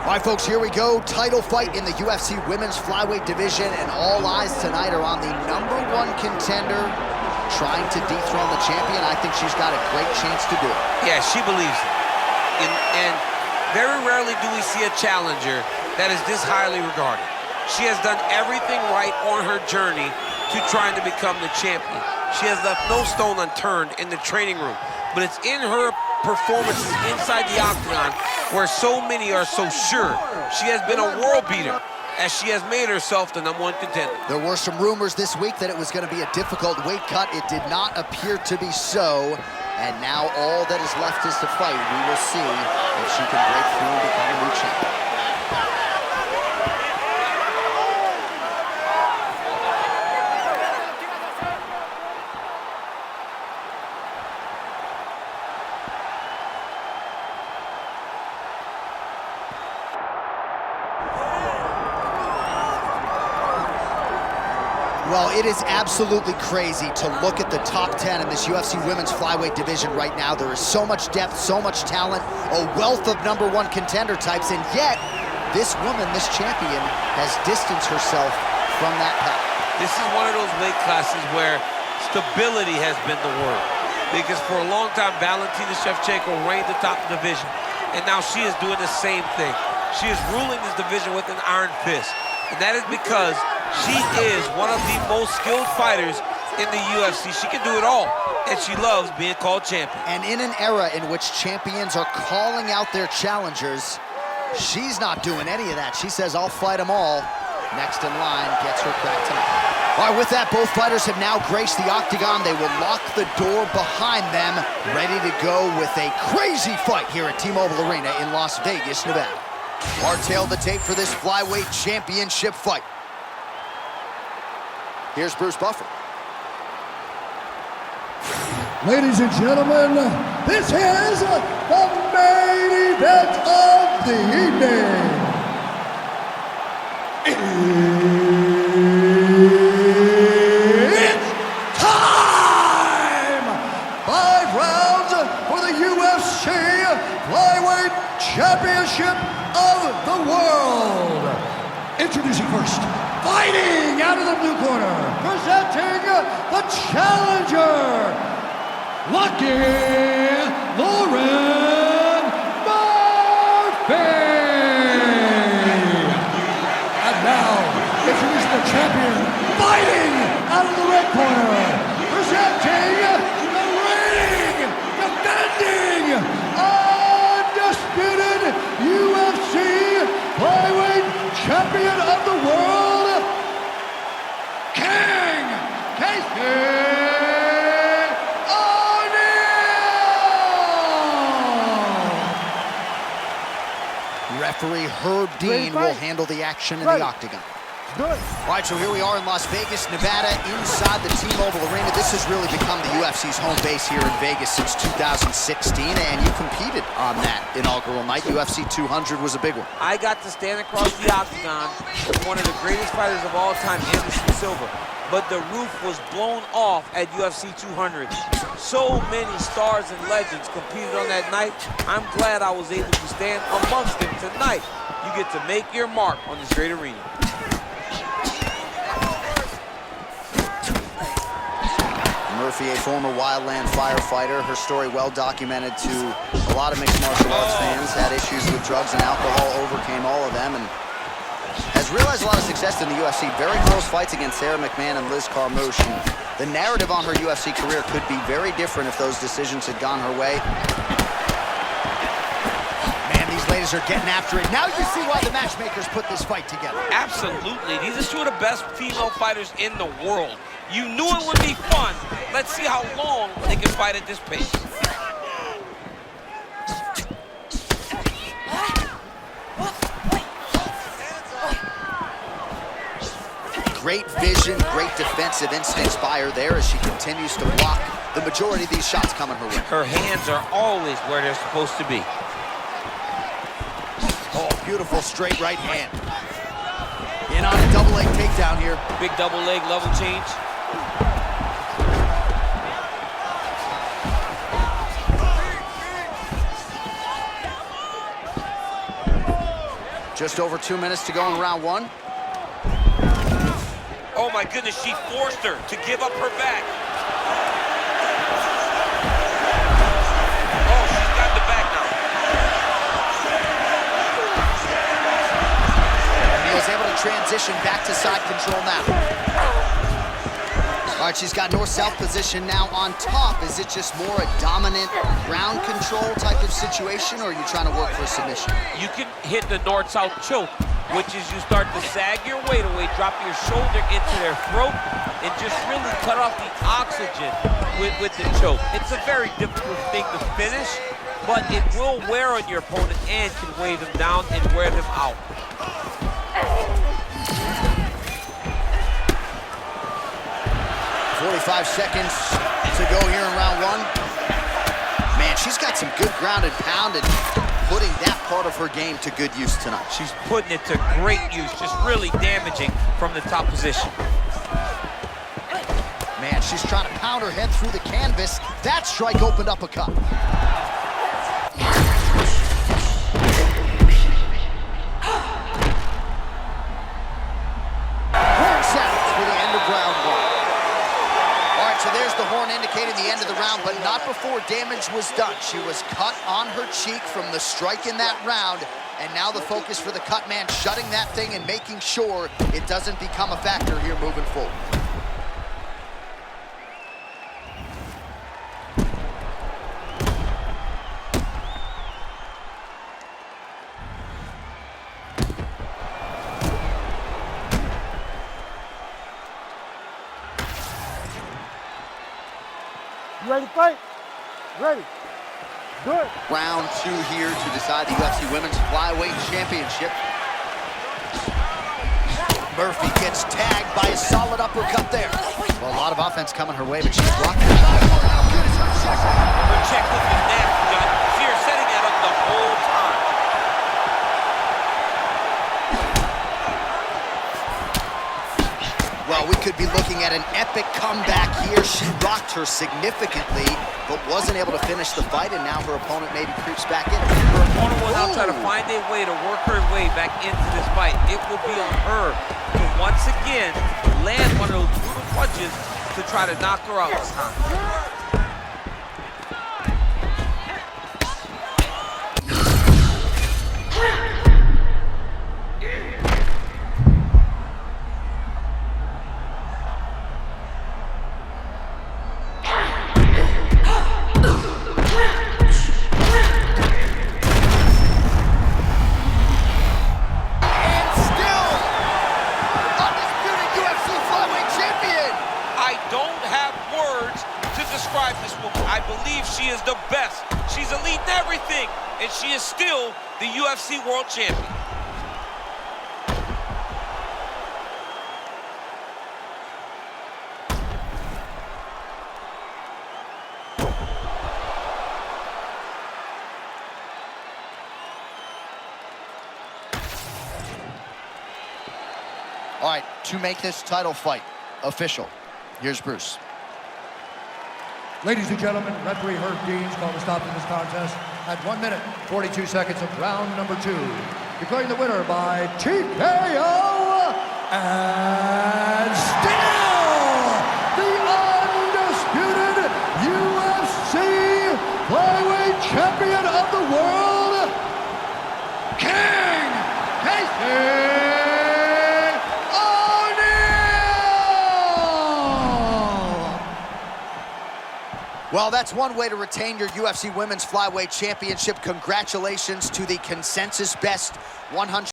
All right, folks, here we go. Title fight in the UFC women's flyweight division, and all eyes tonight are on the #1 contender trying to dethrone the champion. I think she's got a great chance to do it. Yeah, she believes it. And very rarely do we see a challenger that is this highly regarded. She has done everything right on her journey to trying to become the champion. She has left no stone unturned in the training room, but it's in her performances inside the octagon where so many are so sure she has been a world beater as she has made herself the #1 contender. There were some rumors this week that it was going to be a difficult weight cut. It did not appear to be so. And now all that is left is to fight. We will see if she can break through and become a new champion. Well, it is absolutely crazy to look at the top 10 in this UFC women's flyweight division right now. There is so much depth, so much talent, a wealth of #1 contender types, and yet this woman, this champion, has distanced herself from that path. This is one of those weight classes where stability has been the word. Because for a long time, Valentina Shevchenko reigned atop the division, and now she is doing the same thing. She is ruling this division with an iron fist, and that is because she is one of the most skilled fighters in the UFC. She can do it all, and she loves being called champion. And in an era in which champions are calling out their challengers, she's not doing any of that. She says, I'll fight them all. Next in line gets her crack tonight. All right, with that, both fighters have now graced the octagon. They will lock the door behind them, ready to go with a crazy fight here at T-Mobile Arena in Las Vegas, Nevada. Hardtail the tape for this flyweight championship fight. Here's Bruce Buffer. Ladies and gentlemen, this is the main event of the evening. It's time! 5 rounds for the UFC Flyweight Championship of the World. Introducing first, fighting out of the blue corner, presenting the challenger, Lucky Lauren Murphy. And now, introducing the champion, fighting out of the red corner, presenting the reigning, defending, undisputed UFC Flyweight Champion of the World, King Casey O'Neal. Referee Herb Dean will handle the action in the octagon. Good. All right, so here we are in Las Vegas, Nevada, inside the T-Mobile Arena. This has really become the UFC's home base here in Vegas since 2016, and you competed on that inaugural night. UFC 200 was a big one. I got to stand across the octagon with one of the greatest fighters of all time, Anderson Silva. But the roof was blown off at UFC 200. So many stars and legends competed on that night. I'm glad I was able to stand amongst them tonight. You get to make your mark on this great arena. Murphy, a former wildland firefighter. Her story well documented to a lot of mixed martial arts fans. Had issues with drugs and alcohol, overcame all of them, and has realized a lot of success in the UFC. Very close fights against Sarah McMahon and Liz Carmouche. And the narrative on her UFC career could be very different if those decisions had gone her way. Man, these ladies are getting after it. Now you see why the matchmakers put this fight together. Absolutely. These are two of the best female fighters in the world. You knew it would be fun. Let's see how long they can fight at this pace. Great vision, great defensive instincts by her there as she continues to block the majority of these shots coming her way. Her hands are always where they're supposed to be. Oh, beautiful straight right hand. In on a double leg takedown here. Big double leg level change. Just over 2 minutes to go in round one. Oh my goodness, she forced her to give up her back. Oh, she's got the back now. He was able to transition back to side control now. All right, she's got north-south position now on top. Is it just more a dominant ground control type of situation, or are you trying to work for a submission? You can hit the north-south choke, which is you start to sag your weight away, drop your shoulder into their throat, and just really cut off the oxygen with the choke. It's a very difficult thing to finish, but it will wear on your opponent and can weigh them down and wear them out. 45 seconds to go here in round one. Man, she's got some good ground and pound and putting that part of her game to good use tonight. She's putting it to great use, just really damaging from the top position. Man, she's trying to pound her head through the canvas. That strike opened up a cut. Horn sounds for the end of round one. All right, so there's the horn indicating the end of the round, but not before damage was done. She was cut on her cheek from the strike in that round, and now the focus for the cut man, shutting that thing and making sure it doesn't become a factor here moving forward. You ready to fight? Ready. Good. Round two here to decide the UFC Women's Flyweight Championship. Murphy gets tagged by a solid uppercut there. Well, a lot of offense coming her way, but she's blocked it. How good is her second? Her check hook is nasty, John. See her setting that up the whole time. Well, we could be looking at an epic comeback here. She rocked her significantly, but wasn't able to finish the fight, and now her opponent maybe creeps back in. Her opponent will now try to find a way to work her way back into this fight. It will be on her to once again land one of those brutal punches to try to knock her out this time. This woman. I believe she is the best. She's elite in everything, and she is still the UFC World Champion. All right, to make this title fight official, here's Bruce. Ladies and gentlemen, referee Herb Dean's called a stop to this contest at 1 minute, 42 seconds of round number 2. Declaring the winner by TKO and still the undisputed UFC Flyweight Champion of the World, King Casey. Well, that's one way to retain your UFC Women's Flyweight Championship. Congratulations to the consensus best 100.